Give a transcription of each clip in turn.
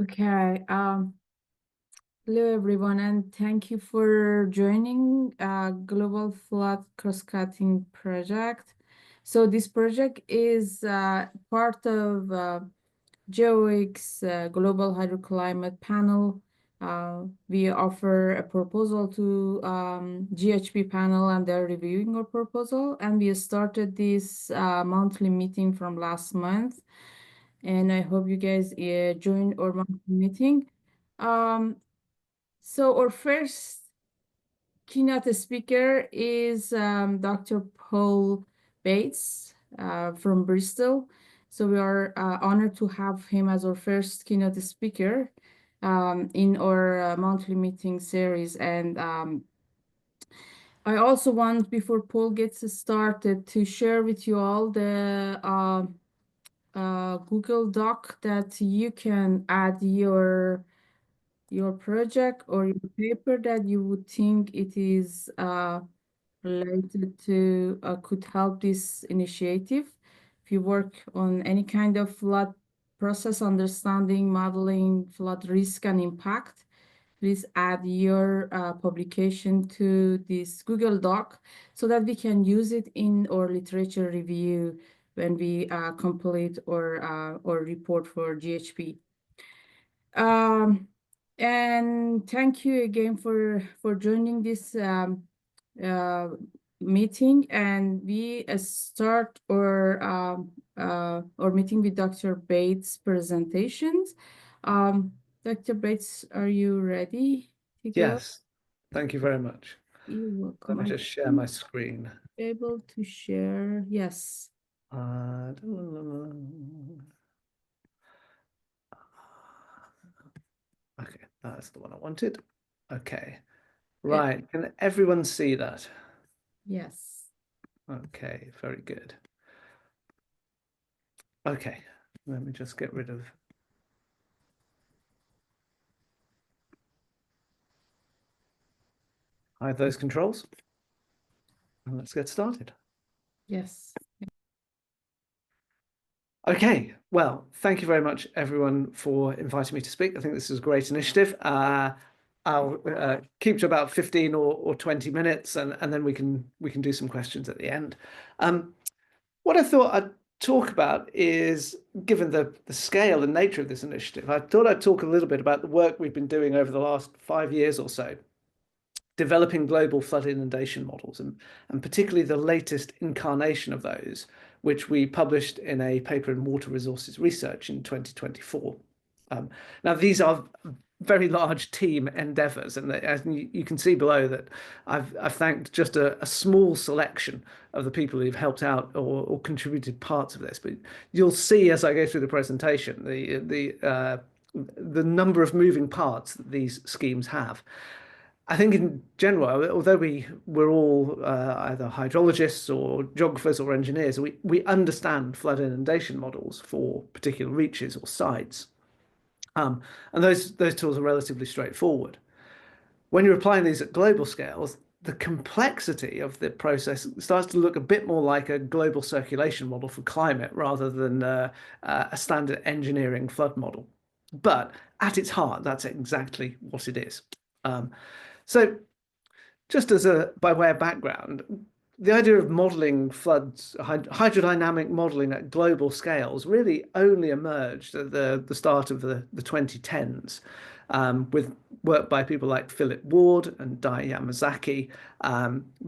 Okay. Hello everyone, and thank you for joining Global Flood Crosscutting project. So this project is part of GEWEX Global Hydroclimate Panel. We offer a proposal to GHP panel, and they're reviewing our proposal. And we started this monthly meeting from last month. And I hope you guys join our monthly meeting. Um, so our first keynote speaker is Dr. Paul Bates from Bristol. So we are honored to have him as our first keynote speaker in our monthly meeting series. And I also want, before Paul gets started, to share with you all the Google Doc that you can add your project or your paper that you would think it is related to could help this initiative. If you work on any kind of flood process understanding, modeling, flood risk and impact, please add your publication to this Google Doc so that we can use it in our literature review when we complete our report for GHP. And thank you again for joining this uh, meeting. And we start our meeting with Dr. Bates' presentations. Dr. Bates, are you ready to go? Yes, thank you very much. You're Let welcome. me I just share think my screen. able to share. Yes. Okay, that's the one I wanted. Okay, Yeah. right. Can everyone see that? Yes. Okay, very good. Okay, let me just get rid of. Hide those controls. And let's get started. Yes. Okay, well, thank you very much, everyone, for inviting me to speak. I think this is a great initiative. I'll keep to about 15 or 20 minutes, and then we can do some questions at the end. What I thought I'd talk about is, given the scale and nature of this initiative, I thought I'd talk a little bit about the work we've been doing over the last 5 years or so, developing global flood inundation models, and particularly the latest incarnation of those, which we published in a paper in Water Resources Research in 2024. Now, these are very large team endeavors, and as you can see below that I've thanked just a small selection of the people who've helped out or contributed parts of this. But you'll see as I go through the presentation the number of moving parts that these schemes have. I think in general, although we're all either hydrologists or geographers or engineers, we understand flood inundation models for particular reaches or sites. And those tools are relatively straightforward. When you're applying these at global scales, the complexity of the process starts to look a bit more like a global circulation model for climate rather than a standard engineering flood model. But at its heart, that's exactly what it is. So just as by way of background, the idea of modeling floods, hydrodynamic modeling at global scales really only emerged at the start of the 2010s, with work by people like Philip Ward and Dai Yamazaki,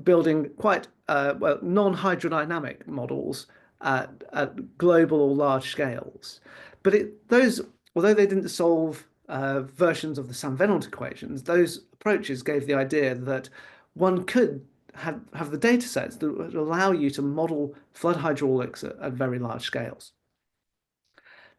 building quite non-hydrodynamic models at global or large scales. But although they didn't solve versions of the Saint-Venant equations, those approaches gave the idea that one could have the data sets that would allow you to model flood hydraulics at very large scales.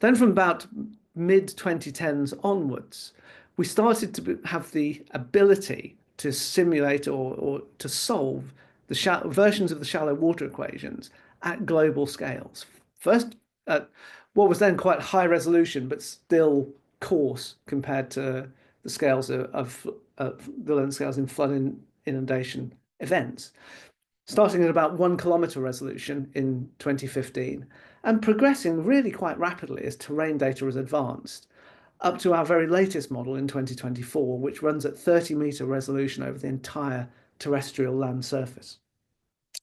Then from about mid-2010s onwards, we started to have the ability to simulate or to solve the versions of the shallow water equations at global scales. First, at what was then quite high resolution, but still coarse compared to the scales of the length scales in flood inundation events, starting at about 1 kilometer resolution in 2015 and progressing really quite rapidly as terrain data has advanced. up to our very latest model in 2024, which runs at 30-meter resolution over the entire terrestrial land surface.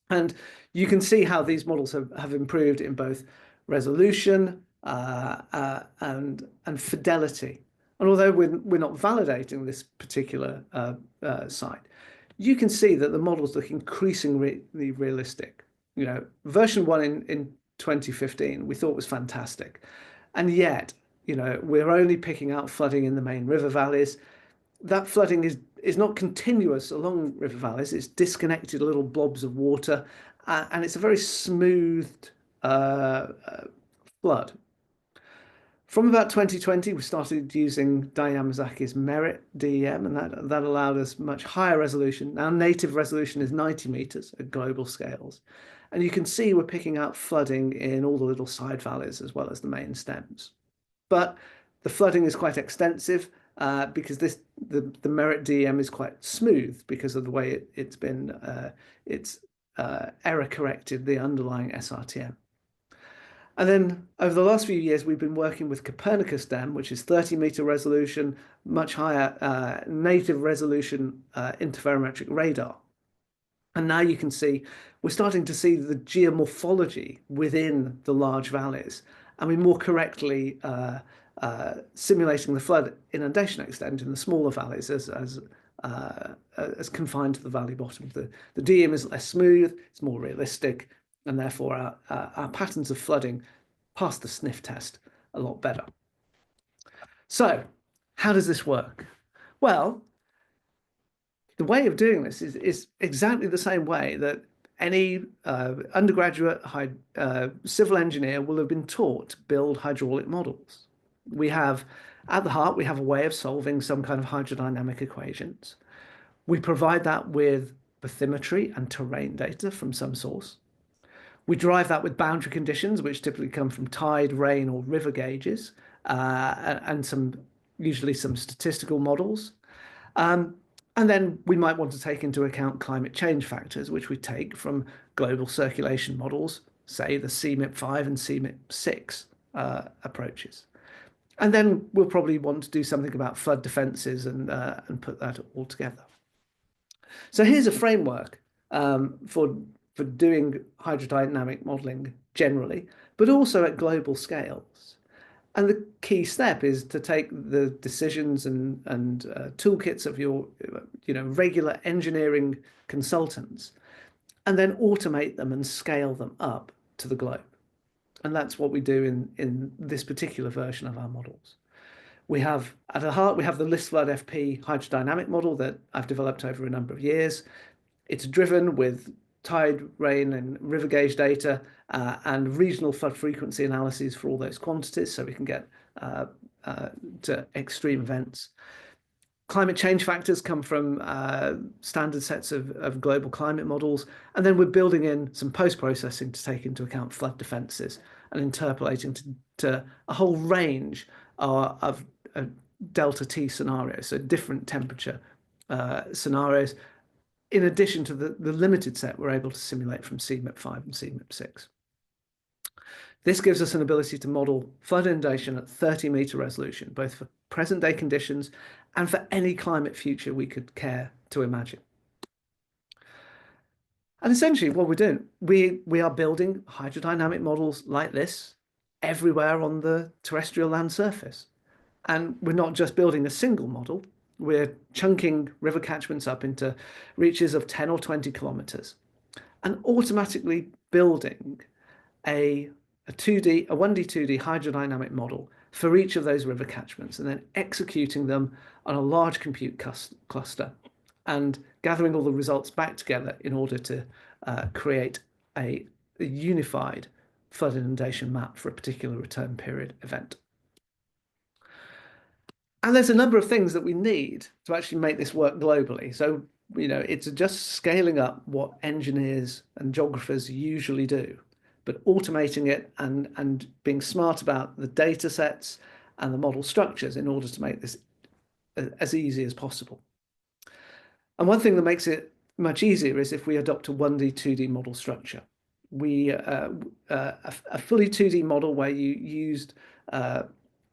And you can see how these models have improved in both resolution and fidelity. And although we're not validating this particular site, you can see that the models look increasingly realistic. You know, version 1 in 2015 we thought was fantastic, and yet, you know, we're only picking out flooding in the main river valleys. That flooding is not continuous along river valleys. It's disconnected little blobs of water, and it's a very smoothed flood. From about 2020, we started using Yamazaki's Merit DEM, and that allowed us much higher resolution. Now, native resolution is 90 meters at global scales. And you can see we're picking out flooding in all the little side valleys as well as the main stems. But the flooding is quite extensive because the Merit DEM is quite smooth because of the way it's been error corrected the underlying SRTM. And then over the last few years, we've been working with Copernicus DEM, which is 30-meter resolution, much higher native resolution interferometric radar. And now you can see we're starting to see the geomorphology within the large valleys, and we're more correctly simulating the flood inundation extent in the smaller valleys as confined to the valley bottom. The DEM is less smooth, it's more realistic, and therefore our patterns of flooding pass the sniff test a lot better. So how does this work? Well, the way of doing this is exactly the same way that any undergraduate civil engineer will have been taught to build hydraulic models. We have, at the heart, we have a way of solving some kind of hydrodynamic equations. We provide that with bathymetry and terrain data from some source. We derive that with boundary conditions, which typically come from tide, rain, or river gauges, and usually some statistical models. And then we might want to take into account climate change factors, which we take from global circulation models, say the CMIP5 and CMIP6 approaches. And then we'll probably want to do something about flood defenses and put that all together. So here's a framework for doing hydrodynamic modeling generally, but also at global scales. And the key step is to take the decisions and toolkits of your regular engineering consultants and then automate them and scale them up to the globe. And that's what we do in this particular version of our models. We have, at the heart, we have the ListFlood FP hydrodynamic model that I've developed over a number of years. It's driven with tide, rain, and river gauge data and regional flood frequency analyses for all those quantities, so we can get to extreme events. Climate change factors come from standard sets of global climate models, and then we're building in some post-processing to take into account flood defenses and interpolating to a whole range of delta T scenarios, so different temperature scenarios, in addition to the limited set we're able to simulate from CMIP5 and CMIP6. This gives us an ability to model flood inundation at 30-meter resolution, both for present-day conditions and for any climate future we could care to imagine. And essentially what we're doing, we are building hydrodynamic models like this everywhere on the terrestrial land surface. And we're not just building a single model, we're chunking river catchments up into reaches of 10 or 20 kilometers and automatically building a 1D, 2D hydrodynamic model for each of those river catchments and then executing them on a large compute cluster and gathering all the results back together in order to create a unified flood inundation map for a particular return period event. And there's a number of things that we need to actually make this work globally. So, it's just scaling up what engineers and geographers usually do, but automating it and being smart about the data sets and the model structures in order to make this as easy as possible. And one thing that makes it much easier is if we adopt a 1D, 2D model structure. A fully 2D model where you used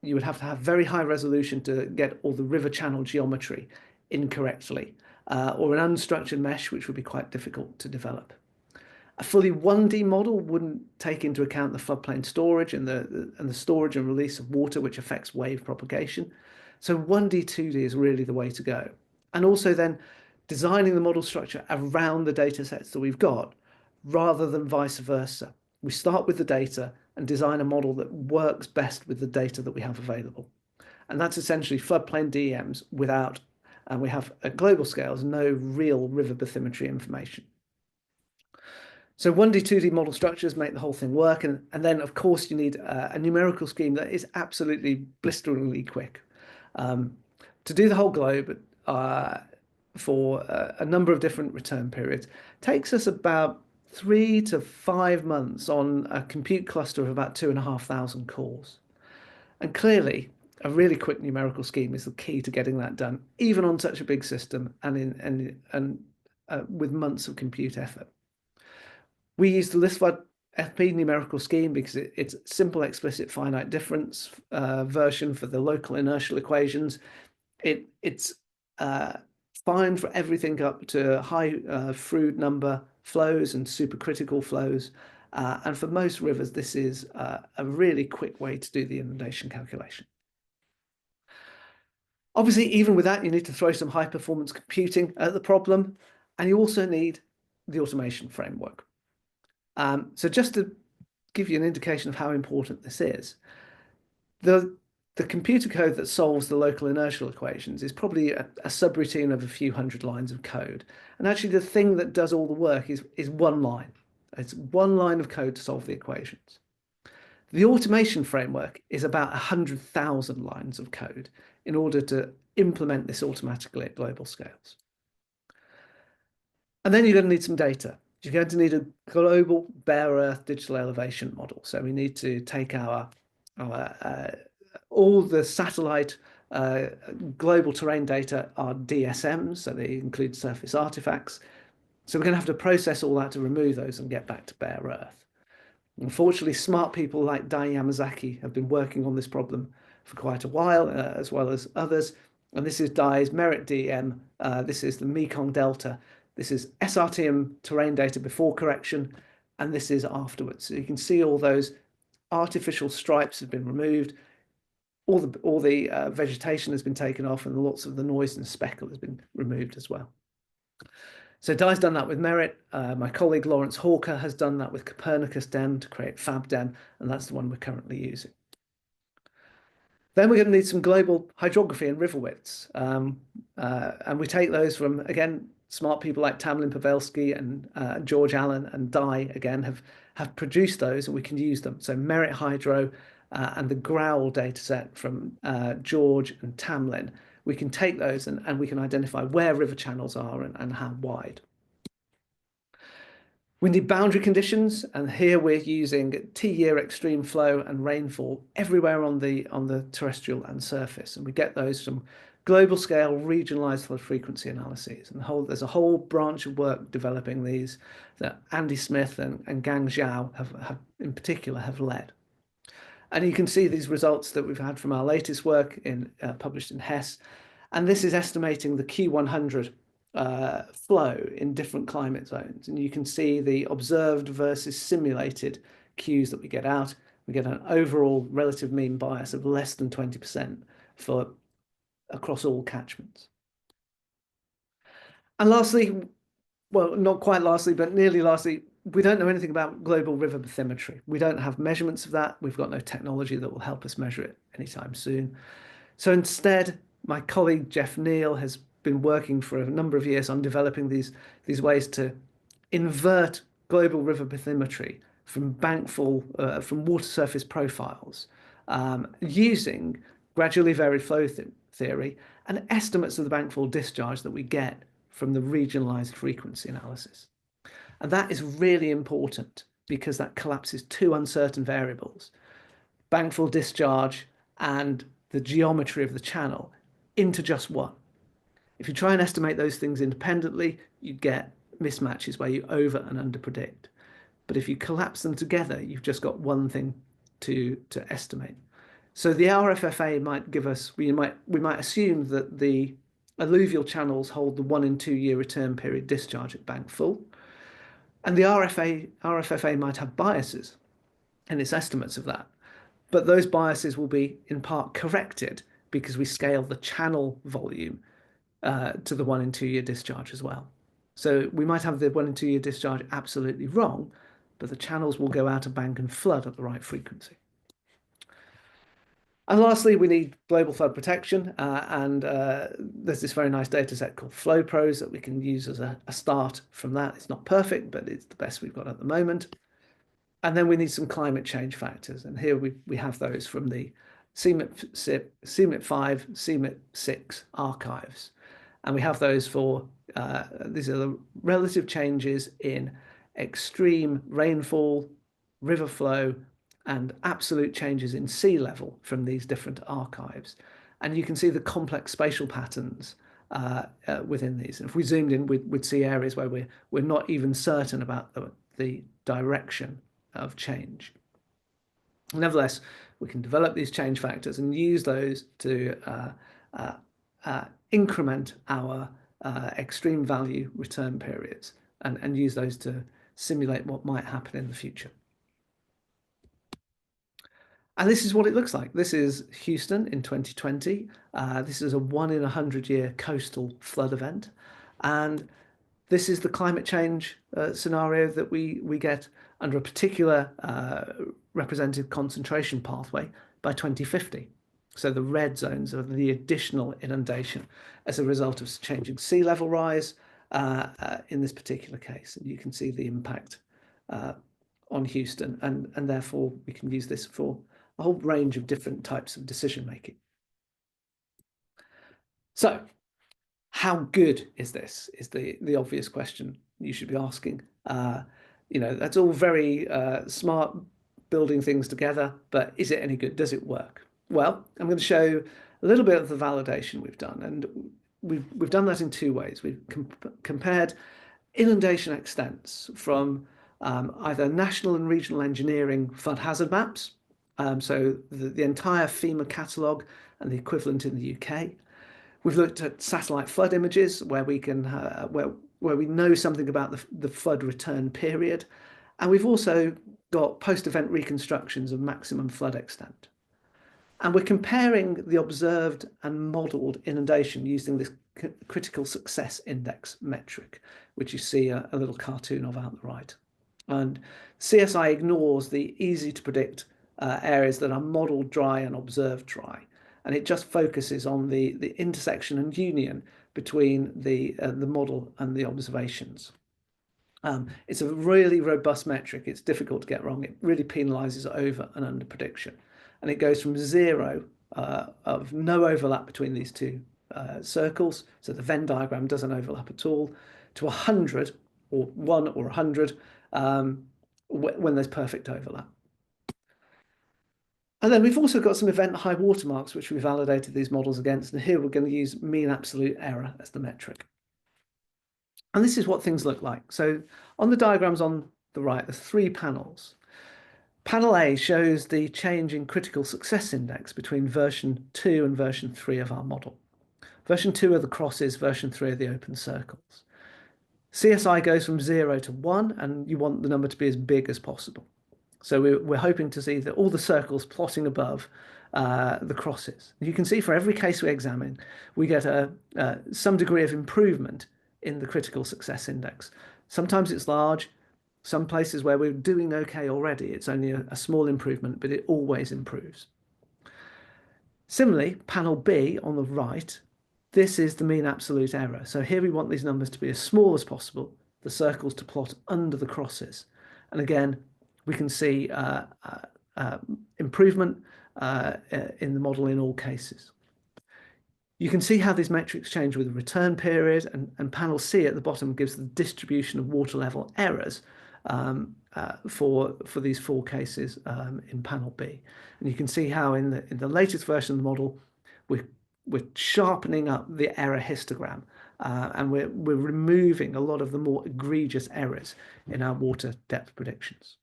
you would have to have very high resolution to get all the river channel geometry incorrectly, or an unstructured mesh, which would be quite difficult to develop. A fully 1D model wouldn't take into account the floodplain storage and the storage and release of water, which affects wave propagation. So 1D, 2D is really the way to go. And also then designing the model structure around the data sets that we've got, rather than vice versa. We start with the data and design a model that works best with the data that we have available. And that's essentially floodplain DEMs without, and we have at global scales, no real river bathymetry information. So 1D, 2D model structures make the whole thing work. And then, of course, you need a numerical scheme that is absolutely blisteringly quick. To do the whole globe for a number of different return periods takes us about 3 to 5 months on a compute cluster of about 2,500 cores. And clearly, a really quick numerical scheme is the key to getting that done, even on such a big system and with months of compute effort. We use the ListFlood FP numerical scheme because it's simple, explicit, finite difference version for the local inertial equations. It's fine for everything up to high Froude number flows and supercritical flows. And for most rivers, this is a really quick way to do the inundation calculation. Obviously, even with that, you need to throw some high performance computing at the problem, and you also need the automation framework. So just to give you an indication of how important this is, the computer code that solves the local inertial equations is probably a subroutine of a few hundred lines of code. And actually the thing that does all the work is one line. It's one line of code to solve the equations. The automation framework is about 100,000 lines of code in order to implement this automatically at global scales. And then you're going to need some data. You're going to need a global bare earth digital elevation model. So we need to take our all the satellite global terrain data are DSMs, so they include surface artifacts. So we're going to have to process all that to remove those and get back to bare earth. Unfortunately, smart people like Dai Yamazaki have been working on this problem for quite a while, as well as others. And this is Dai's Merit DM. This is the Mekong Delta. This is SRTM terrain data before correction, and this is afterwards. So you can see all those artificial stripes have been removed. All the vegetation has been taken off, and lots of the noise and speckle has been removed as well. So Dai's done that with Merit. My colleague Lawrence Hawker has done that with Copernicus DEM to create FabDEM, and that's the one we're currently using. Then we're going to need some global hydrography and river widths. And we take those from, again, smart people like Tamlin Pavelski and George Allen and Dai, again, have produced those, and we can use them. So Merit Hydro and the Growl dataset from George and Tamlin, we can take those and we can identify where river channels are and how wide. We need boundary conditions, and here we're using T-year extreme flow and rainfall everywhere on the terrestrial and surface, and we get those from global scale regionalized flood frequency analyses. And there's a whole branch of work developing these that Andy Smith and Gang Zhao have in particular have led. And you can see these results that we've had from our latest work published in HES. And this is estimating the Q100 flow in different climate zones. And you can see the observed versus simulated Qs that we get out. We get an overall relative mean bias of less than 20% across all catchments. And lastly, well, not quite lastly, but nearly lastly, we don't know anything about global river bathymetry. We don't have measurements of that. We've got no technology that will help us measure it anytime soon. So instead, my colleague Jeff Neal has been working for a number of years on developing these ways to invert global river bathymetry from from water surface profiles using gradually varied flow theory and estimates of the bankfall discharge that we get from the regionalized frequency analysis. And that is really important because that collapses two uncertain variables, bankfall discharge and the geometry of the channel, into just one. If you try and estimate those things independently, you get mismatches where you over and under predict. But if you collapse them together, you've just got one thing to estimate. So the RFFA might give us, we might assume that the alluvial channels hold the 1 in 2 year return period discharge at bank full. And the RFFA might have biases in its estimates of that. But those biases will be in part corrected because we scale the channel volume to the 1 in 2 year discharge as well. So we might have the 1 in 2 year discharge absolutely wrong, but the channels will go out of bank and flood at the right frequency. And lastly, we need global flood protection. There's this very nice data set called FlowPros that we can use as a start from that. It's not perfect, but it's the best we've got at the moment. And then we need some climate change factors. And here we have those from the CMIP 5, CMIP 6 archives. And we have those for, these are the relative changes in extreme rainfall, river flow, and absolute changes in sea level from these different archives. And you can see the complex spatial patterns within these. And if we zoomed in, we'd see areas where we're not even certain about the direction of change. Nevertheless, we can develop these change factors and use those to increment our extreme value return periods and use those to simulate what might happen in the future. And this is what it looks like. This is Houston in 2020. This is a 1 in 100 year coastal flood event. And this is the climate change scenario that we get under a particular represented concentration pathway by 2050. So the red zones are the additional inundation as a result of changing sea level rise in this particular case. And you can see the impact on Houston, and therefore we can use this for a whole range of different types of decision making. So how good is this is the obvious question you should be asking. That's all very smart, building things together, but is it any good? Does it work? Well, I'm going to show a little bit of the validation we've done, and we've done that in two ways. We've compared inundation extents from either national and regional engineering flood hazard maps, so the entire FEMA catalogue and the equivalent in the UK. We've looked at satellite flood images where we can where we know something about the flood return period, and we've also got post-event reconstructions of maximum flood extent. And we're comparing the observed and modelled inundation using this critical success index metric, which you see a little cartoon of out the right. And CSI ignores the easy to predict areas that are modelled dry and observed dry. And it just focuses on the intersection and union between the model and the observations. It's a really robust metric. It's difficult to get wrong. It really penalizes over and under prediction. And it goes from 0 of no overlap between these two circles, so the Venn diagram doesn't overlap at all, to 100 or 1 or 100 when there's perfect overlap. And then we've also got some event high watermarks, which we validated these models against. And here we're going to use mean absolute error as the metric. And this is what things look like. So on the diagrams on the right, there's 3 panels. Panel A shows the change in critical success index between version 2 and version 3 of our model. Version 2 are the crosses, version 3 are the open circles. CSI goes from 0 to 1, and you want the number to be as big as possible. So we're hoping to see that all the circles plotting above the crosses. You can see for every case we examine, we get some degree of improvement in the critical success index. Sometimes it's large. Some places where we're doing okay already, it's only a small improvement, but it always improves. Similarly, panel B on the right, this is the mean absolute error. So here we want these numbers to be as small as possible, the circles to plot under the crosses. And again, we can see improvement in the model in all cases. You can see how these metrics change with the return period, and panel C at the bottom gives the distribution of water level errors for these 4 cases in panel B. And you can see how in the latest version of the model, we're sharpening up the error histogram, and we're removing a lot of the more egregious errors in our water depth predictions.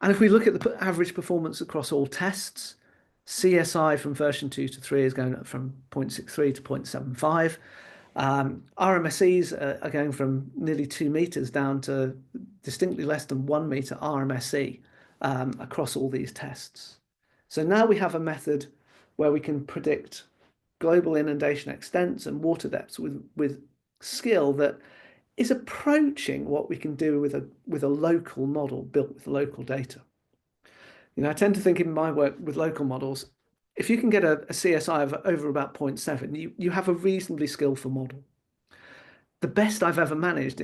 And if we look at the average performance across all tests, CSI from version 2 to 3 is going up from 0.63 to 0.75. RMSEs are going from nearly 2 meters down to distinctly less than 1 meter RMSE across all these tests. So now we have a method where we can predict global inundation extents and water depths with skill that is approaching what we can do with a local model built with local data. You know, I tend to think in my work with local models, if you can get a CSI of over about 0.7, you have a reasonably skillful model. The best I've ever managed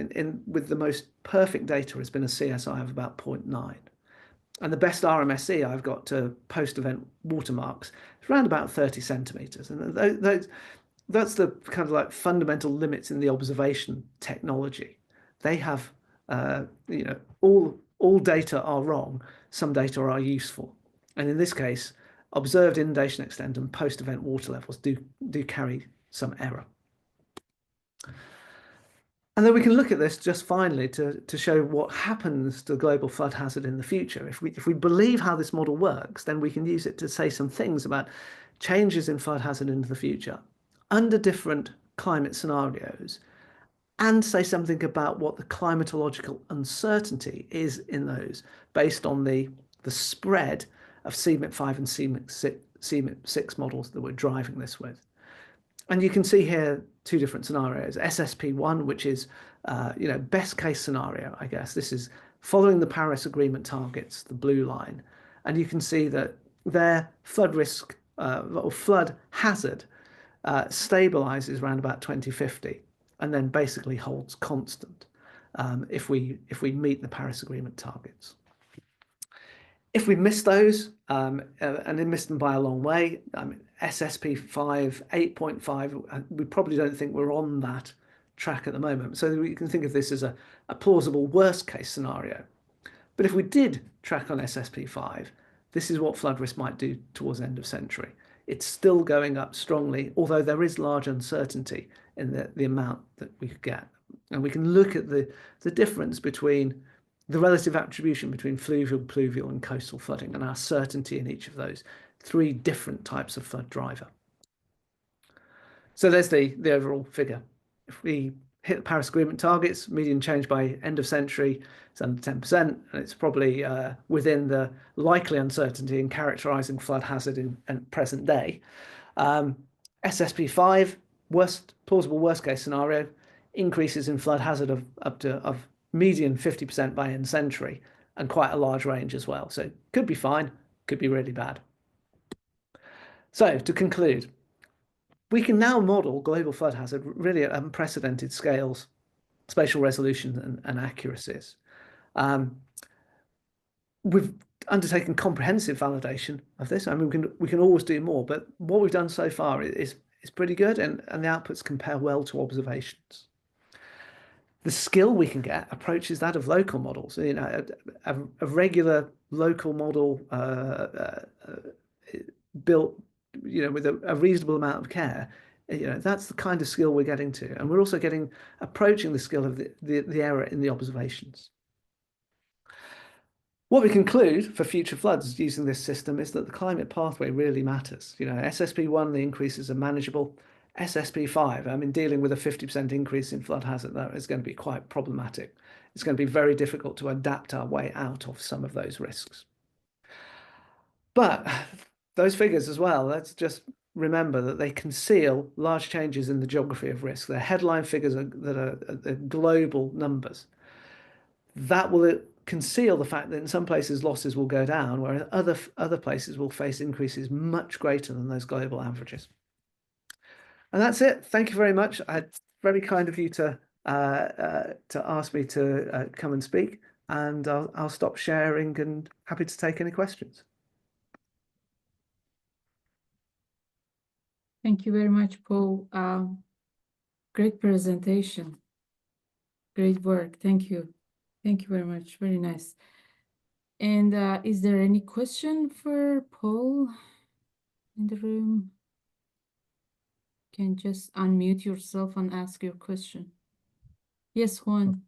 with the most perfect data has been a CSI of about 0.9. And the best RMSE I've got to post-event watermarks is around about 30 centimeters. And that's the kind of like fundamental limits in the observation technology. They have, you know, all data are wrong. Some data are useful. And in this case, observed inundation extent and post-event water levels do carry some error. And then we can look at this just finally to show what happens to global flood hazard in the future. If we believe how this model works, then we can use it to say some things about changes in flood hazard into the future under different climate scenarios, and say something about what the climatological uncertainty is in those based on the spread of CMIP5 and CMIP6 models that we're driving this with. And you can see here two different scenarios. SSP1, which is, you know, best case scenario, I guess. This is following the Paris Agreement targets, the blue line. And you can see that their flood risk or flood hazard stabilizes around about 2050 and then basically holds constant if we meet the Paris Agreement targets. If we miss those, and then miss them by a long way, SSP5, 8.5, we probably don't think we're on that track at the moment. So we can think of this as a plausible worst case scenario. But if we did track on SSP5, this is what flood risk might do towards the end of century. It's still going up strongly, although there is large uncertainty in the amount that we could get. And we can look at the difference between the relative attribution between fluvial, pluvial, and coastal flooding and our certainty in each of those three different types of flood driver. So there's the overall figure. If we hit the Paris Agreement targets, median change by end of century is under 10%, and it's probably within the likely uncertainty in characterizing flood hazard in present day. SSP5, plausible worst case scenario, increases in flood hazard of median 50% by end century, and quite a large range as well. So could be fine, could be really bad. So to conclude, we can now model global flood hazard really at unprecedented scales, spatial resolution and accuracies. We've undertaken comprehensive validation of this. I mean, we can always do more, but what we've done so far is pretty good, and the outputs compare well to observations. The skill we can get approaches that of local models. You know, a regular local model built, you know, with a reasonable amount of care. You know, that's the kind of skill we're getting to, and we're also approaching the skill of the error in the observations. What we conclude for future floods using this system is that the climate pathway really matters. You know, SSP1, the increases are manageable. SSP5, I mean, dealing with a 50% increase in flood hazard, that is going to be quite problematic. It's going to be very difficult to adapt our way out of some of those risks. But those figures as well, let's just remember that they conceal large changes in the geography of risk. They're headline figures that are global numbers. That will conceal the fact that in some places losses will go down, whereas other places will face increases much greater than those global averages. And that's it. Thank you very much. It's very kind of you to ask me to come and speak, and I'll stop sharing and happy to take any questions. Thank you very much, Paul. Great presentation. Great work. Thank you. Thank you very much. Very nice. And is there any question for Paul in the room? You can just unmute yourself and ask your question. Yes, Juan.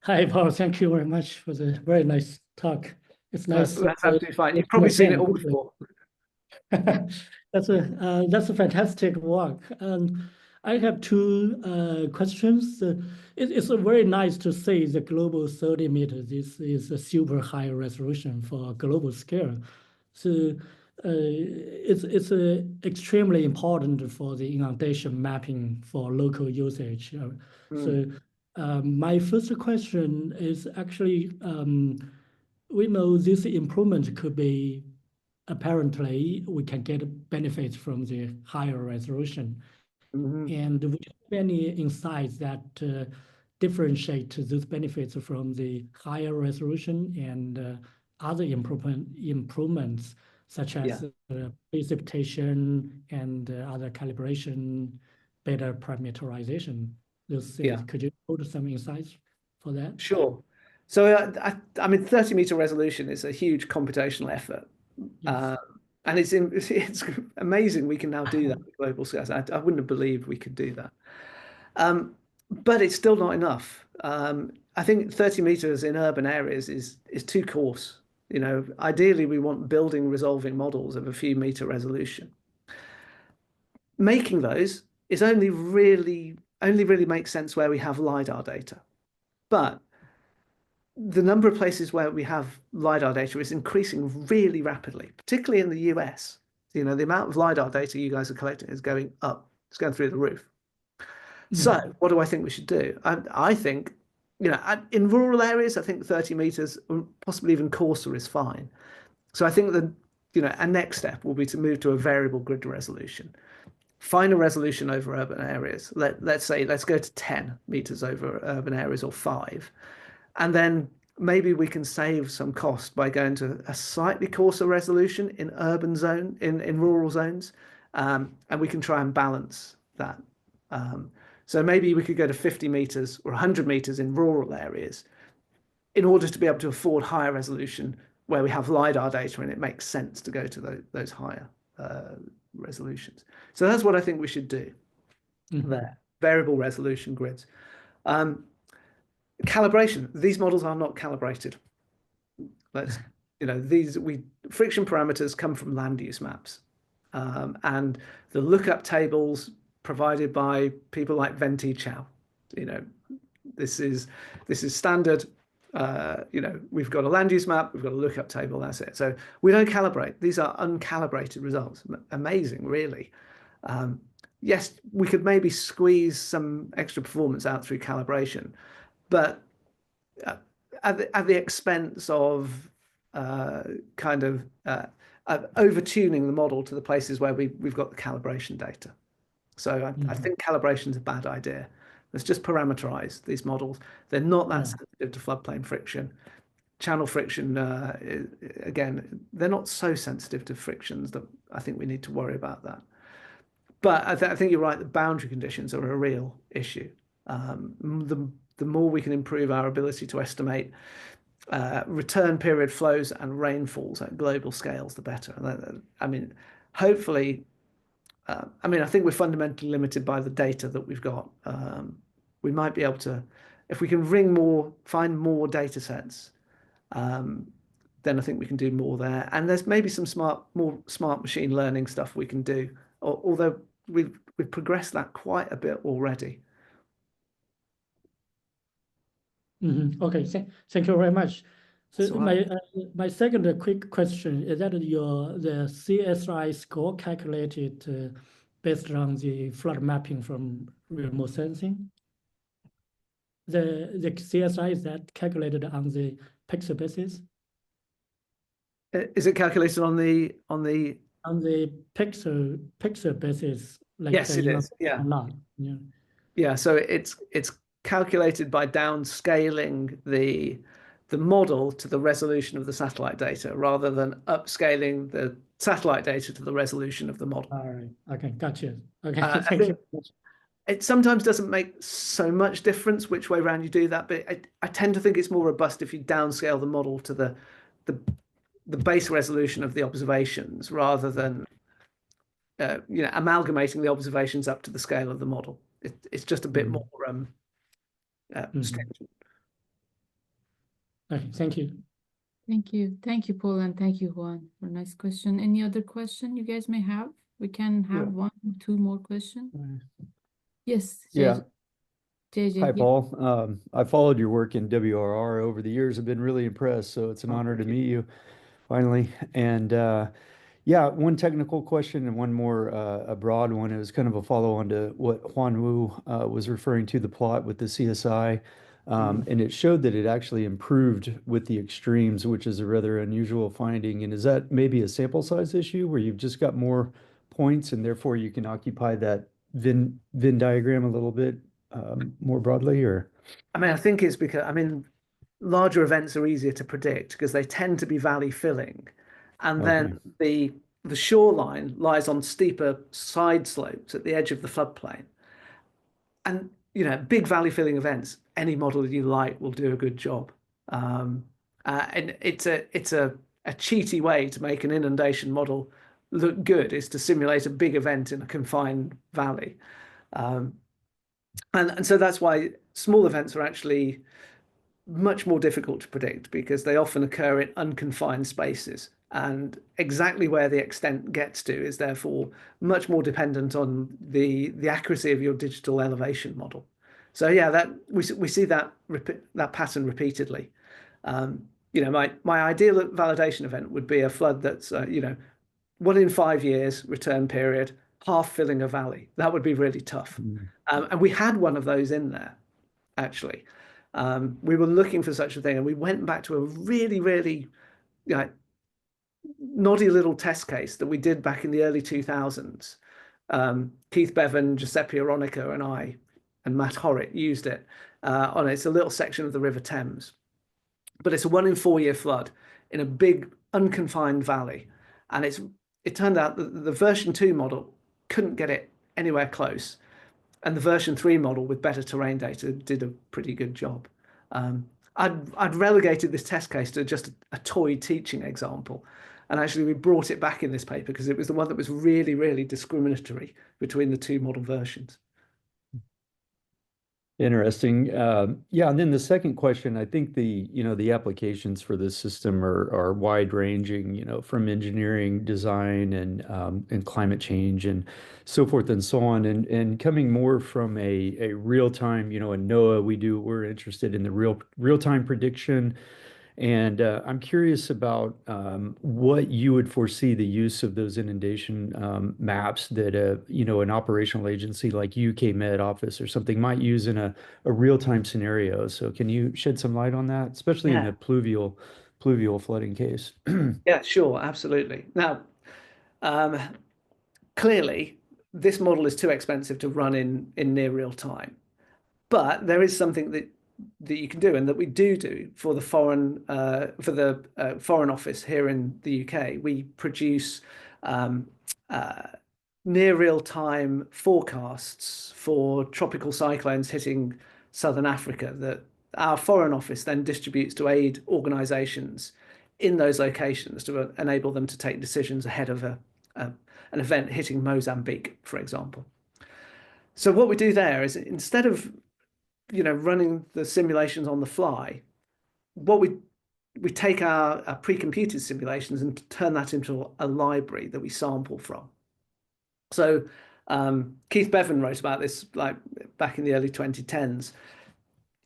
Hi, Paul. Thank you very much for the very nice talk. It's nice. That's absolutely fine. You've to probably seen it attend. all before. That's a fantastic work. And I have two questions. It's very nice to see the global 30 meters. This is a super high resolution for a global scale. So it's extremely important for the inundation mapping for local usage. So my first question is actually, we know this improvement could be apparently we can get benefits from the higher resolution. And would you have any insights that differentiate those benefits from the higher resolution and other improvements such as precipitation and other calibration, better parameterization? Those things. Could you put some insights for that? Sure. So I mean, 30-meter resolution is a huge computational effort. Yes. And it's amazing we can now do that with global scales. I wouldn't have believed we could do that. But it's still not enough. I think 30 meters in urban areas is too coarse. You know, ideally we want building resolving models of a few meter resolution. Making those is only really makes sense where we have LiDAR data. But the number of places where we have LiDAR data is increasing really rapidly, particularly in the US. You know, the amount of LiDAR data you guys are collecting is going up. It's going through the roof. So what do I think we should do? I think, you know, in rural areas, I think 30 meters or possibly even coarser is fine. So I think that, you know, a next step will be to move to a variable grid resolution. Find a resolution over urban areas. Let's go to 10 meters over urban areas or 5. And then maybe we can save some cost by going to a slightly coarser resolution in in rural zones. And we can try and balance that. So maybe we could go to 50 meters or 100 meters in rural areas in order to be able to afford higher resolution where we have LiDAR data and it makes sense to go to those higher resolutions. So that's what I think we should do there. Variable resolution grids. Calibration. These models are not calibrated. Friction parameters come from land use maps. And the lookup tables provided by people like Venti Chow. You know, this is standard. You know, we've got a land use map, we've got a lookup table, that's it. So we don't calibrate. These are uncalibrated results. Amazing, really. Yes, we could maybe squeeze some extra performance out through calibration, but at the expense of over-tuning the model to the places where we've got the calibration data. So I think calibration is a bad idea. Let's just parameterize these models. They're not that sensitive to floodplain friction. Channel friction, again, they're not so sensitive to frictions that I think we need to worry about that. But I think you're right, the boundary conditions are a real issue. The more we can improve our ability to estimate return period flows and rainfalls at global scales, the better. I mean, hopefully, I think we're fundamentally limited by the data that we've got. We might be able to, if we can find more data sets, then I think we can do more there. And there's maybe more smart machine learning stuff we can do, although we've progressed that quite a bit already. Okay, thank you very much. So right. my second quick question is that the CSI score calculated based on the flood mapping from remote sensing. The CSI, is that calculated on the pixel basis? Is it calculated on the pixel basis? Like yes, it is. Yeah. Yeah. So it's calculated by downscaling the model to the resolution of the satellite data rather than upscaling the satellite data to the resolution of the model. All right. Okay, gotcha. Okay, thank you. It sometimes doesn't make so much difference which way around you do that, but I tend to think it's more robust if you downscale the model to the base resolution of the observations rather than amalgamating the observations up to the scale of the model. It's just a bit more stringent. Okay, thank you. Thank you. Thank you, Paul, and thank you, Juan, for a nice question. Any other question you guys may have? We can have Yeah. one or two more questions. Yes, Yeah. JJ. Hi, Yeah. Paul. I followed your work in WRR over the years. I've been really impressed. So it's an honor to meet you finally. And yeah, one technical question and one more a broad one. It was kind of a follow-on to what Juan Wu was referring to, the plot with the CSI. And it showed that it actually improved with the extremes, which is a rather unusual finding. And is that maybe a sample size issue where you've just got more points and therefore you can occupy that Venn diagram a little bit more broadly, or? I mean, I think it's because, I mean, larger events are easier to predict because they tend to be valley filling. And Okay. then the shoreline lies on steeper side slopes at the edge of the floodplain. And, you know, big valley filling events, any model you like will do a good job. And it's a cheaty way to make an inundation model look good is to simulate a big event in a confined valley. And so that's why small events are actually much more difficult to predict because they often occur in unconfined spaces. And exactly where the extent gets to is therefore much more dependent on the accuracy of your digital elevation model. So yeah, that we see that pattern repeatedly. You know, my ideal validation event would be a flood that's you know, 1 in 5 years return period, half filling a valley. That would be really tough. And we had one of those in there, actually. We were looking for such a thing, and we went back to a really, really, you know, noddy little test case that we did back in the early 2000s. Keith Bevan, Giuseppe Aronica, and I, and Matt Horritt used it on it's a little section of the River Thames, but it's a 1 in 4 year flood in a big unconfined valley, and it turned out that the version 2 model couldn't get it anywhere close. And the version 3 model with better terrain data did a pretty good job. I'd relegated this test case to just a toy teaching example. And actually, we brought it back in this paper because it was the one that was really, really discriminatory between the 2 model versions. Interesting. Yeah, and then the second question, I think the applications for this system are wide ranging, from engineering, design, and climate change and so forth and so on. And coming more from a real time, in NOAA, we're interested in the real time prediction. And I'm curious about what you would foresee the use of those inundation maps that an operational agency like UK Met Office or something might use in a real-time scenario. So can you shed some light on that, especially in the pluvial flooding case? Yeah, sure, absolutely. Now, clearly, this model is too expensive to run in near real time, but there is something that you can do and that we do for the foreign office here in the UK. We produce near real-time forecasts for tropical cyclones hitting southern Africa that our foreign office then distributes to aid organizations in those locations to enable them to take decisions ahead of an event hitting Mozambique, for example. So what we do there is instead of running the simulations on the fly, what we take our pre-computed simulations and turn that into a library that we sample from. So Keith Bevan wrote about this like back in the early 2010s.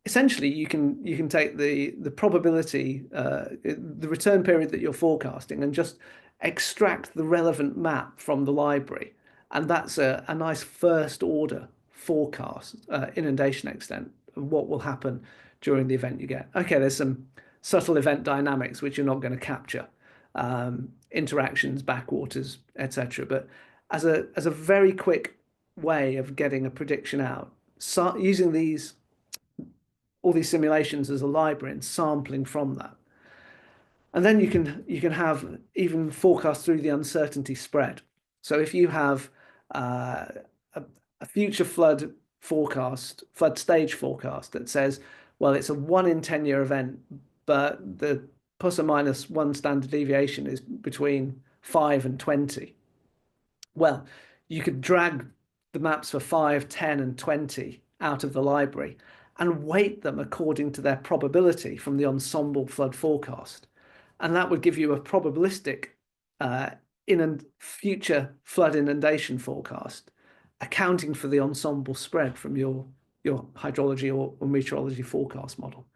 Essentially, you can take the probability, the return period that you're forecasting, and just extract the relevant map from the library, and that's a nice first order forecast inundation extent of what will happen during the event you get. Okay, there's some subtle event dynamics which you're not going to capture, interactions, backwaters, etc. But as a very quick way of getting a prediction out, using all these simulations as a library and sampling from that. And then you can have even forecast through the uncertainty spread. So if you have a future flood stage forecast that says, well, it's a 1 in 10 year event, but the plus or minus 1 standard deviation is between 5 and 20. Well, you could drag the maps for 5, 10, and 20 out of the library and weight them according to their probability from the ensemble flood forecast. and that would give you a probabilistic future flood inundation forecast, accounting for the ensemble spread from your hydrology or meteorology forecast model.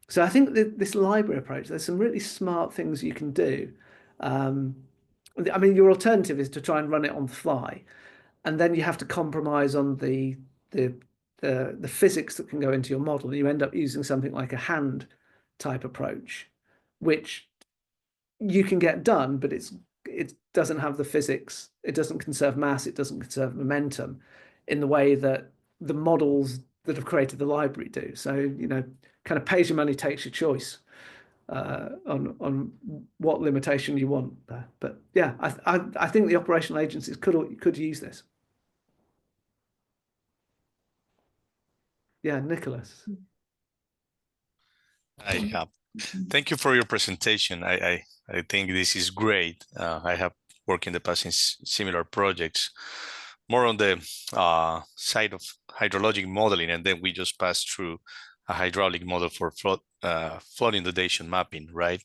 So I think that this library approach, there's some really smart things you can do. I mean, your alternative is to try and run it on the fly, and then you have to compromise on the physics that can go into your model. You end up using something like a hand type approach, which you can get done, but it doesn't have the physics. It doesn't conserve mass. It doesn't conserve momentum in the way that the models that have created the library do. So, you know, kind of pays your money, takes your choice on what limitation you want there. But yeah, I think the operational agencies could use this. Yeah, Nicholas. Thank you for your presentation. I think this is great. I have worked in the past in similar projects, more on the side of hydrologic modeling, and then we just passed through a hydraulic model for flood inundation mapping, right?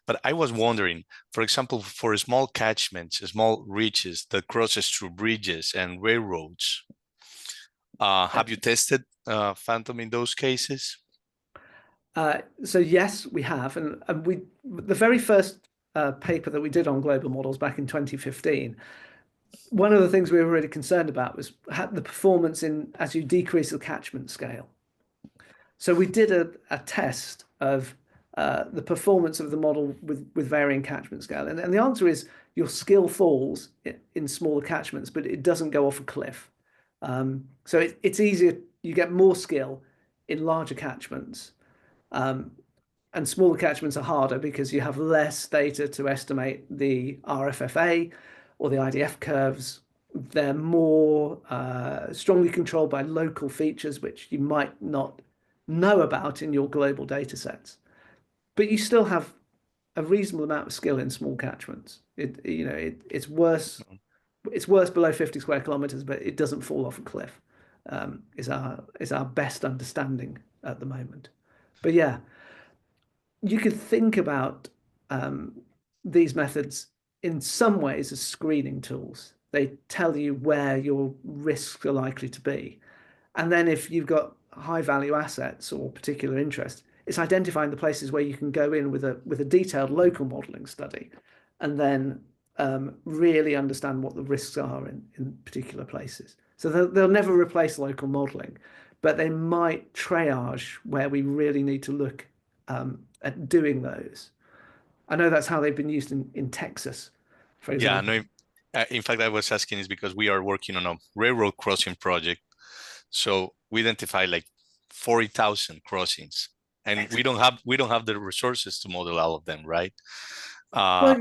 But I was wondering, for example, for small catchments, small reaches that crosses through bridges and railroads, have you tested Phantom in those cases? So yes, we have, and the very first paper that we did on global models back in 2015, one of the things we were really concerned about was the performance as you decrease the catchment scale. So we did a test of the performance of the model with varying catchment scale, and the answer is your skill falls in smaller catchments, but it doesn't go off a cliff. So it's easier. You get more skill in larger catchments. And smaller catchments are harder because you have less data to estimate the RFFA or the IDF curves. They're more strongly controlled by local features, which you might not know about in your global data sets. But you still have a reasonable amount of skill in small catchments. It's worse. It's worse below 50 square kilometers, but it doesn't fall off a cliff. Is our best understanding at the moment. But yeah, you could think about these methods in some ways as screening tools. They tell you where your risks are likely to be. And then if you've got high value assets or particular interest, it's identifying the places where you can go in with a detailed local modeling study and then really understand what the risks are in particular places. So they'll never replace local modeling, but they might triage where we really need to look at doing those. I know that's how they've been used in Texas, for example. Yeah, no, in fact, I was asking is because we are working on a railroad crossing project. So we identify like 40,000 crossings, and we don't have the resources to model all of them, right? Well,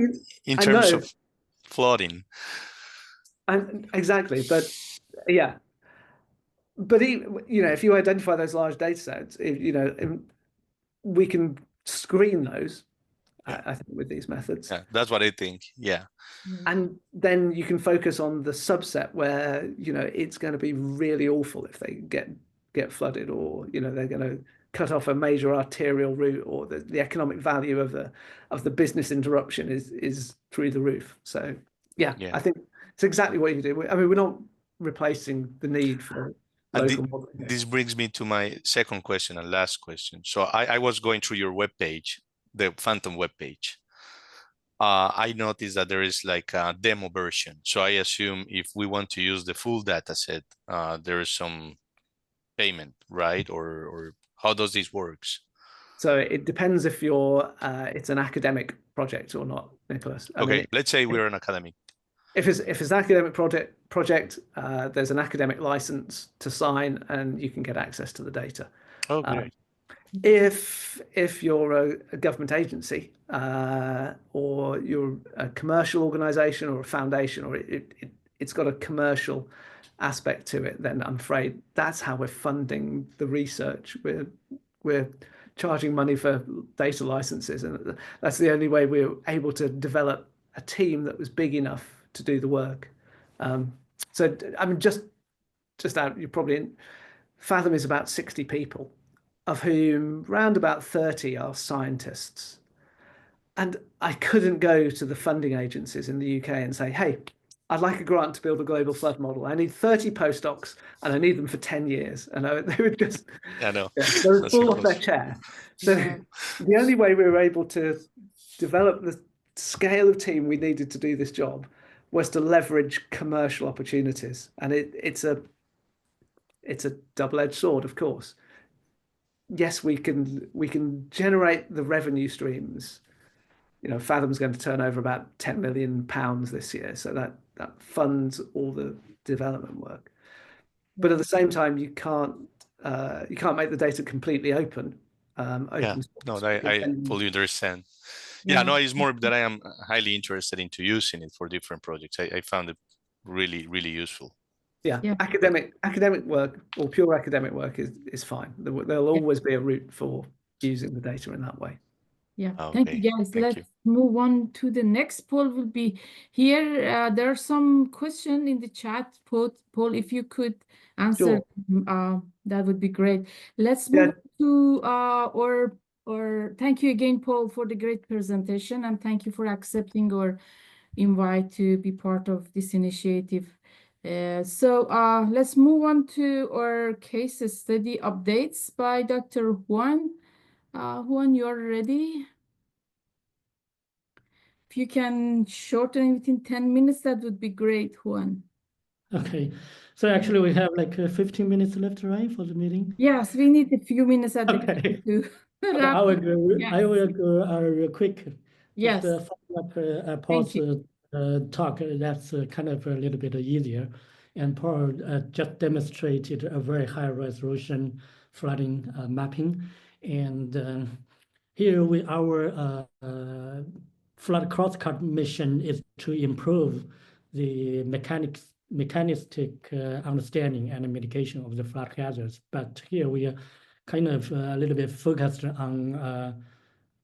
in terms of flooding. Exactly, but yeah. But if you identify those large data sets, we can screen those. Yeah. I think with these methods. Yeah, that's what I think. Yeah. And then you can focus on the subset where it's going to be really awful if they get flooded, or they're going to cut off a major arterial route, or the economic value of the business interruption is through the roof. So yeah, I think it's exactly what you do. I mean, we're not replacing the need for local modeling. This brings me to my second question and last question. So I was going through your webpage, the Phantom webpage. I noticed that there is like a demo version. So I assume if we want to use the full data set, there is some payment, right? Or how does this work? So it depends if it's an academic project or not, Nicholas. Okay, let's say we're an academic. If it's an academic project, there's an academic license to sign, and you can get access to the data. Oh, great. If you're a government agency or you're a commercial organization or a foundation, or it's got a commercial aspect to it, then I'm afraid that's how we're funding the research. We're charging money for data licenses, and that's the only way we're able to develop a team that was big enough to do the work. So I mean, just out, you're probably in Fathom is about 60 people, of whom round about 30 are scientists. And I couldn't go to the funding agencies in the UK and say, hey, I'd like a grant to build a global flood model. I need 30 postdocs and I need them for 10 years. And they would just I know. they would That's fall off their impossible. chair. So Yeah. the only way we were able to develop the scale of team we needed to do this job was to leverage commercial opportunities. And it's a double-edged sword, of course. Yes, we can generate the revenue streams. You know, Fathom's going to turn over about £10 million this year, so that funds all the development work. But at the same time, you can't make the data completely open. Yeah, no, source, I then fully understand. Yeah, no, it's more that I am highly interested into using it for different projects. I found it really, really useful. yeah, Yeah. academic work or pure academic work is fine. There'll always be a route for using the data in that way. Yeah, thank you, Okay, guys. thank Let's you. move on to the next poll. Will be here. There are some questions in the chat. Paul, if you could answer, that would be great. Let's move to or thank you again, Paul, for the great presentation, and thank you for accepting our invite to be part of this initiative. So let's move on to our case study updates by Dr. Juan. Juan, you're ready? If you can shorten within 10 minutes, that would be great, Juan. Okay, so actually we have like 15 minutes left, right, for the meeting? Yes, we need a few minutes at the Okay. to Okay, I will go, Yes. I will go real quick. Yes. Just follow up Paul's talk. That's kind of a little bit easier. And Paul just demonstrated a very high resolution flooding mapping. And here our flood crosscut mission is to improve the mechanistic understanding and mitigation of the flood hazards. But here we are kind of a little bit focused on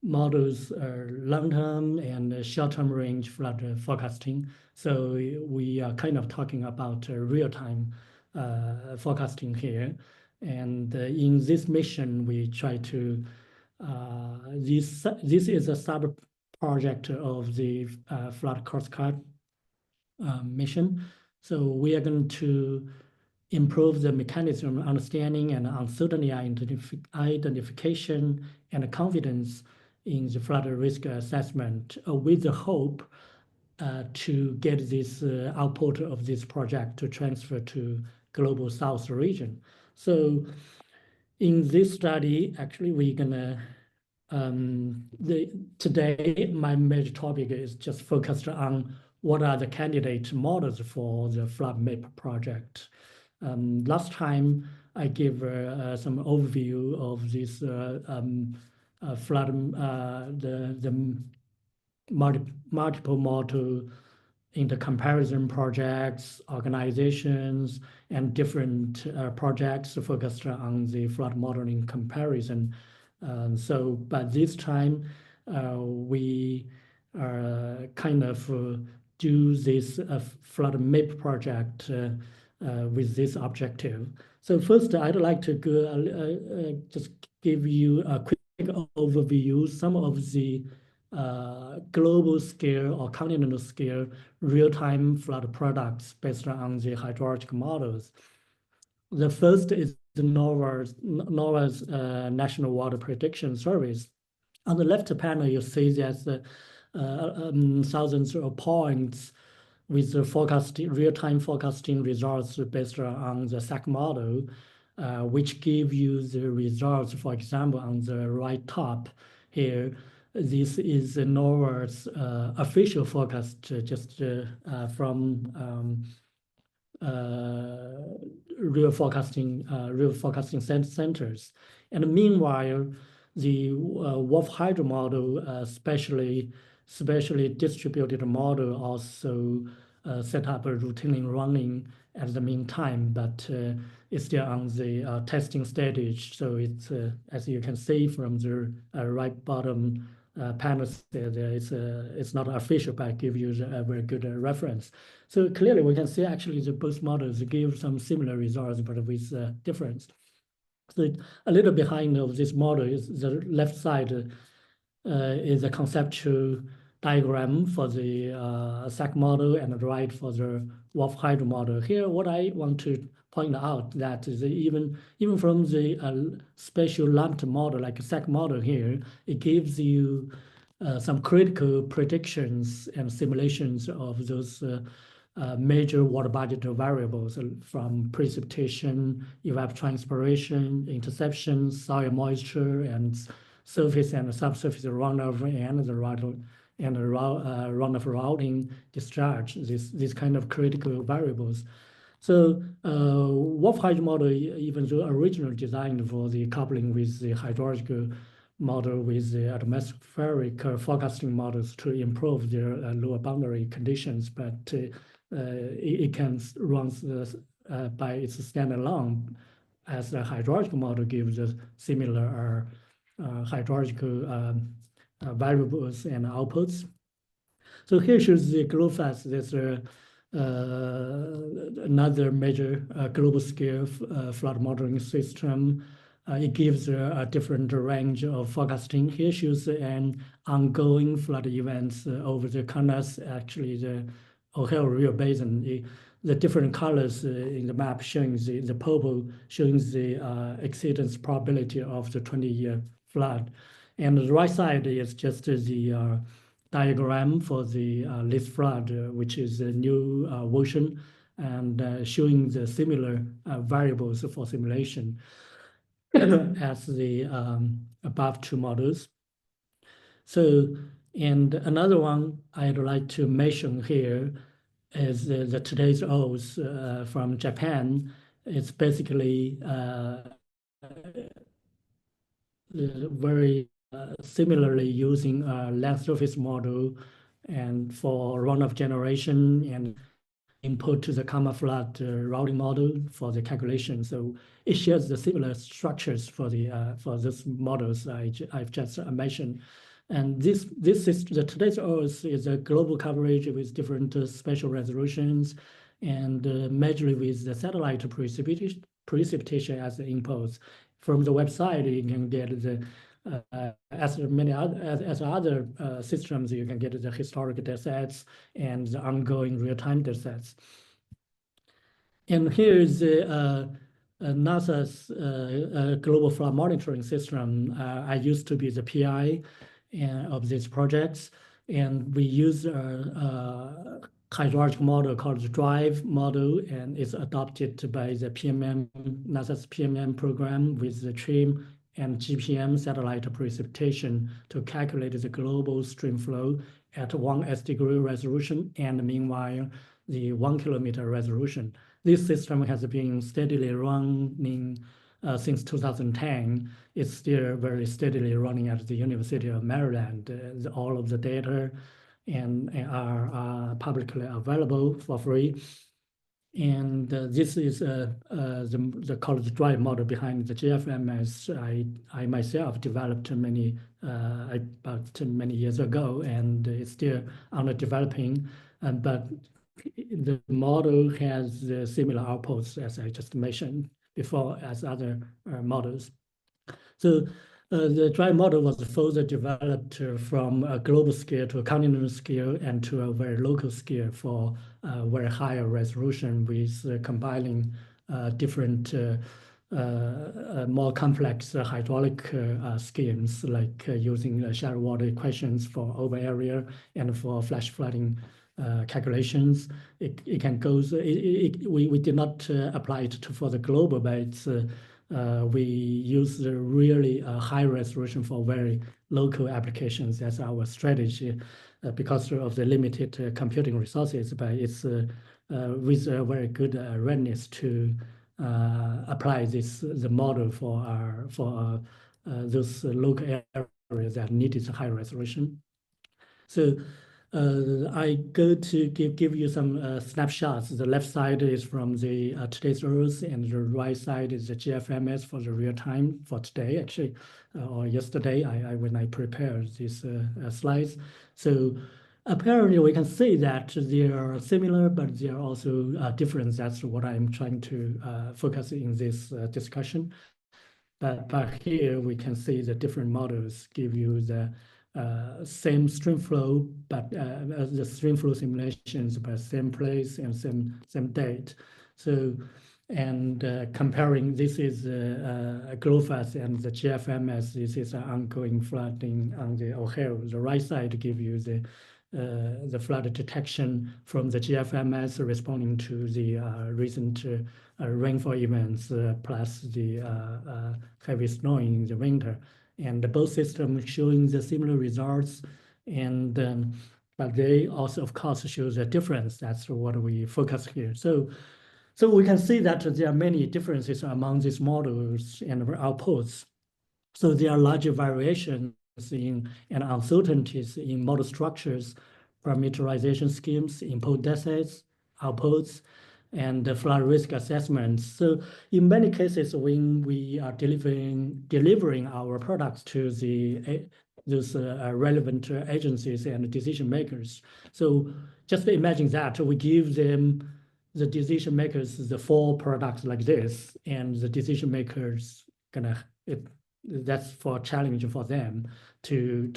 models long-term and short-term range flood forecasting. So we are kind of talking about real-time forecasting here. And in this mission, we try to, this is a sub-project of the flood crosscut mission. So we are going to improve the mechanism understanding and uncertainty identification and confidence in the flood risk assessment with the hope to get this output of this project to transfer to Global South region. So in this study, actually, we're gonna, today, my major topic is just focused on what are the candidate models for the flood map project. Last time I gave some overview of this flood, the multiple model intercomparison projects, organizations, and different projects focused on the flood modeling comparison. So, but this time we kind of do this flood map project with this objective. So first, I'd like to go, just give you a quick overview, some of the global scale or continental scale real-time flood products based on the hydrologic models. The first is the NOAA's National Water Prediction Service. On the left panel, you see there's thousands of points with the real-time forecasting results based on the SAC model, which give you the results, for example, on the right top here. This is NOAA's official forecast just from real forecasting centers. And meanwhile, the WRF hydro model, specially distributed model, also set up a routinely running at the meantime, but it's still on the testing stage. So it's, as you can see from the right bottom panel there, it's not official, but I give you a very good reference. So clearly we can see actually the both models give some similar results, but with difference. So a little behind of this model is the left side is a conceptual diagram for the SAC model and the right for the WRF hydro model. Here, what I want to point out that is even from the spatial lambda model, like a SAC model here, it gives you some critical predictions and simulations of those major water budget variables from precipitation, evapotranspiration, interception, soil moisture, and surface and subsurface runoff, and the runoff routing discharge, these kind of critical variables. So WRF hydro model, even though originally designed for the coupling with the hydrological model with the atmospheric forecasting models to improve their lower boundary conditions, but it can run by its standalone, as the hydrological model gives us similar hydrological variables and outputs. So here shows the GLOFAS. There's another major global scale flood modeling system. It gives a different range of forecasting. Here shows an ongoing flood events over the canals, actually the Ohio River Basin. The different colors in the map showing the purple showing the exceedance probability of the 20-year flood. And the right side is just the diagram for the list flood, which is a new version, and showing the similar variables for simulation as the above two models. So, and another one I'd like to mention here is the today's O's from Japan. It's basically very similarly using a land surface model and for runoff generation and input to the Kama flood routing model for the calculation. So it shares the similar structures for the for these models I've just mentioned. And this is the today's Earth is a global coverage with different spatial resolutions and majorly with the satellite precipitation as the inputs. From the website, you can get the as many other systems, you can get the historic data sets and the ongoing real-time data sets. And here is the NASA's global flood monitoring system. I used to be the PI of these projects, and we use a hydrologic model called the DRIVE model, and it's adopted by the PMM, NASA's PMM program with the TRIM and GPM satellite precipitation to calculate the global stream flow at 1 degree resolution and meanwhile the 1 kilometer resolution. This system has been steadily running since 2010. It's still very steadily running at the University of Maryland. All of the data are publicly available for free. And this is the college drive model behind the GFMS. I myself developed about many years ago, and it's still under developing. But the model has similar outputs as I just mentioned before as other models. So the drive model was further developed from a global scale to a continental scale and to a very local scale for very higher resolution with combining different more complex hydraulic schemes like using shallow water equations for over area and for flash flooding calculations. It can go. We did not apply it for the global, but it's we use the really high resolution for very local applications. That's our strategy because of the limited computing resources, but it's with a very good readiness to apply the model for those local areas that needed high resolution. So I go to give you some snapshots. The left side is from the today's Earth, and the right side is the GFMS for the real time for today, actually, or yesterday. When I prepared these slides. So apparently we can see that they are similar, but they are also different. That's what I'm trying to focus in this discussion. But here we can see the different models give you the same stream flow, but the stream flow simulations, but same place and same date. So, and comparing, this is GLOFAS and the GFMS. This is ongoing flooding on the Ohio. The right side give you the flood detection from the GFMS responding to the recent rainfall events plus the heavy snow in the winter. And both systems showing the similar results, and but they also, of course, show the difference. That's what we focus here. So we can see that there are many differences among these models and outputs. So there are larger variations in and uncertainties in model structures, parameterization schemes, input datasets, outputs, and flood risk assessments. So in many cases, when we are delivering our products to those relevant agencies and decision makers. So just imagine that we give them, the decision makers, the 4 products like this, and the decision makers that's for challenge for them to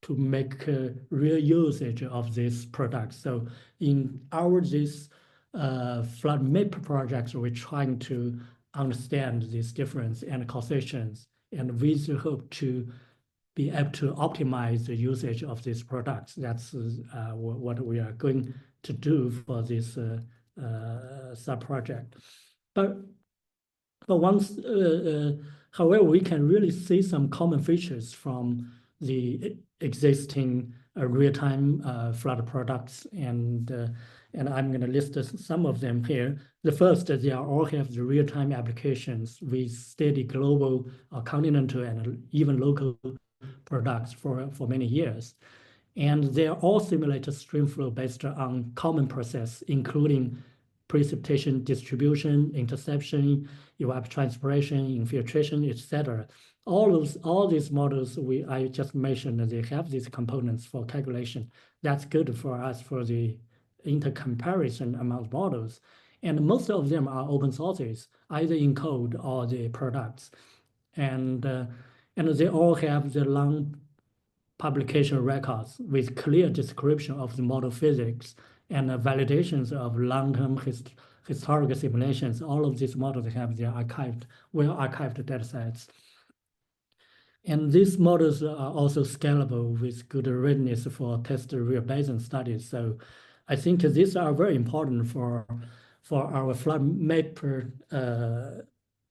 make real usage of this product. So in this flood map projects, we're trying to understand this difference and causations, and with the hope to be able to optimize the usage of these products. That's what we are going to do for this sub-project. But once, however, we can really see some common features from the existing real-time flood products, and I'm going to list some of them here. The first, they all have the real-time applications with steady global, continental, and even local products for many years. And they are all simulated stream flow based on common process, including precipitation distribution, interception, evapotranspiration, infiltration, etc. All these models I just mentioned, they have these components for calculation. That's good for us for the intercomparison among models. And most of them are open sources, either in code or the products. And they all have the long publication records with clear description of the model physics and validations of long-term historical simulations. All of these models have their well-archived datasets. And these models are also scalable with good readiness for test real basin studies. So I think these are very important for our flood map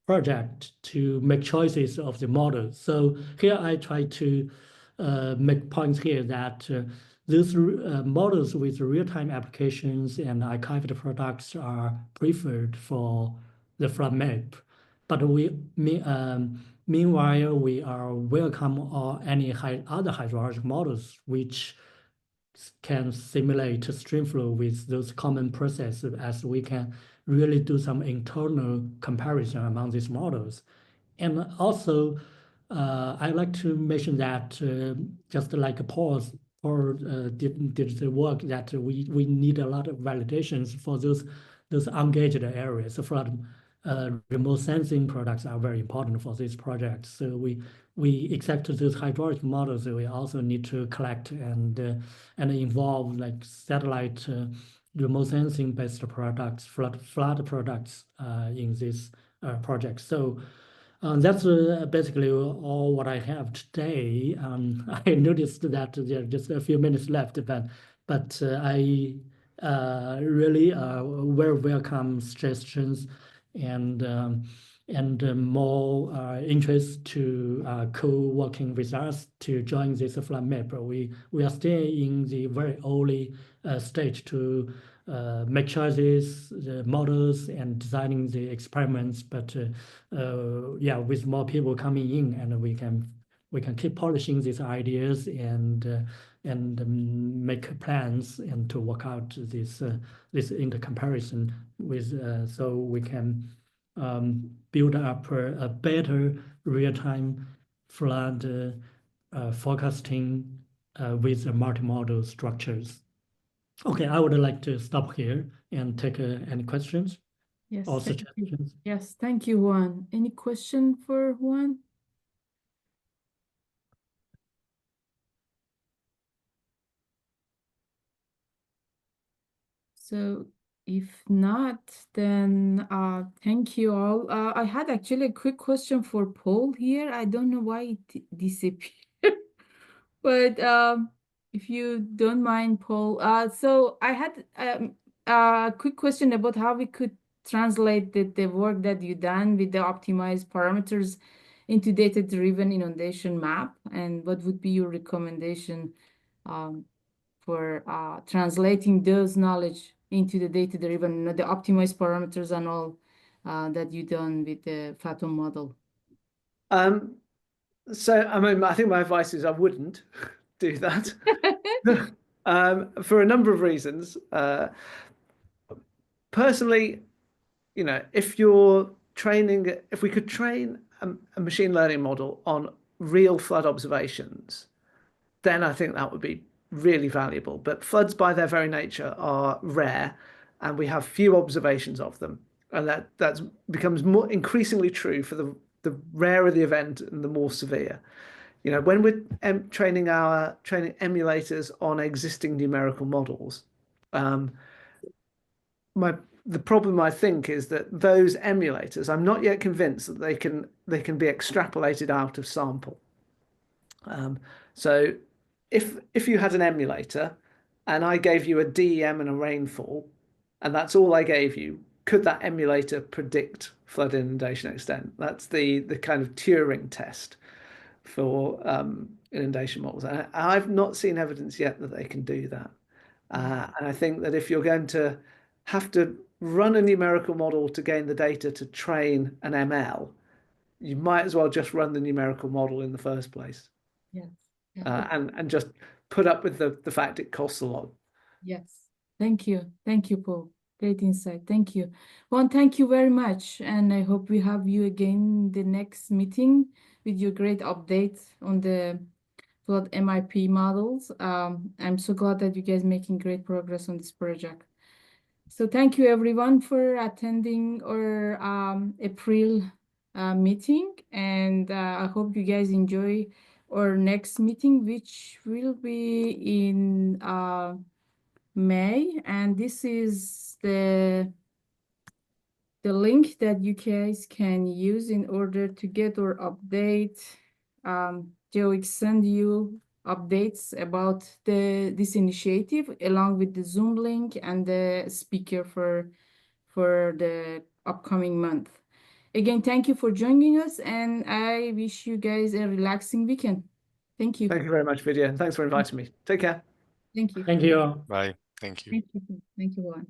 project to make choices of the model. So here I try to make points here that these models with real-time applications and archived products are preferred for the flood map. But meanwhile, we are welcome any other hydrologic models which can simulate stream flow with those common processes, as we can really do some internal comparison among these models. And also, I like to mention that just like Paul did the work, that we need a lot of validations for those ungauged areas. So flood remote sensing products are very important for this project. So we except those hydraulic models, we also need to collect and involve like satellite remote sensing based products, flood products in this project. So that's basically all what I have today. I noticed that there are just a few minutes left, but I really very welcome suggestions and more interest to co-working with us to join this flood map. We are still in the very early stage to make choices, the models, and designing the experiments. But yeah, with more people coming in, and we can keep polishing these ideas and make plans and to work out this intercomparison with so we can build up a better real-time flood forecasting with multimodal structures. Okay, I would like to stop here and take any questions or suggestions. Yes, thank you, Juan. Any question for Juan? So if not, then thank you all. I had actually a quick question for Paul here. I don't know why it disappeared. But if you don't mind, Paul, so I had a quick question about how we could translate the work that you done with the optimized parameters into data-driven inundation map, and what would be your recommendation for translating those knowledge into the data-driven, the optimized parameters and all that you done with the Fathom model? So, I mean, I think my advice is I wouldn't do that for a number of reasons. Personally, you know, if we could train a machine learning model on real flood observations, then I think that would be really valuable. But floods, by their very nature, are rare, and we have few observations of them, and that becomes more increasingly true for the rarer the event and the more severe. You know, when we're training emulators on existing numerical models, the problem I think is that those emulators, I'm not yet convinced that they can be extrapolated out of sample. So if you had an emulator and I gave you a DEM and a rainfall, and that's all I gave you, could that emulator predict flood inundation extent? That's the kind of Turing test for inundation models. And I've not seen evidence yet that they can do that. And I think that if you're going to have to run a numerical model to gain the data to train an ML, you might as well just run the numerical model in the first place. Yes. And just put up with the fact it costs a lot. Yes. Thank you. Thank you, Paul. Great insight. Thank you. Well, thank you very much. And I hope we have you again the next meeting with your great updates on the flood MIP models. I'm so glad that you guys making great progress on this project. So thank you everyone for attending our April meeting. And I hope you guys enjoy our next meeting, which will be in May, and this is the link that you guys can use in order to get or update. GEWEX send you updates about this initiative along with the Zoom link and the speaker for the upcoming month. Again, thank you for joining us, and I wish you guys a relaxing weekend. Thank you. Thank you very much, Vidya, and thanks for inviting me. Take care. Thank you. Thank you. Bye. Thank you. Thank you. Thank you, Juan.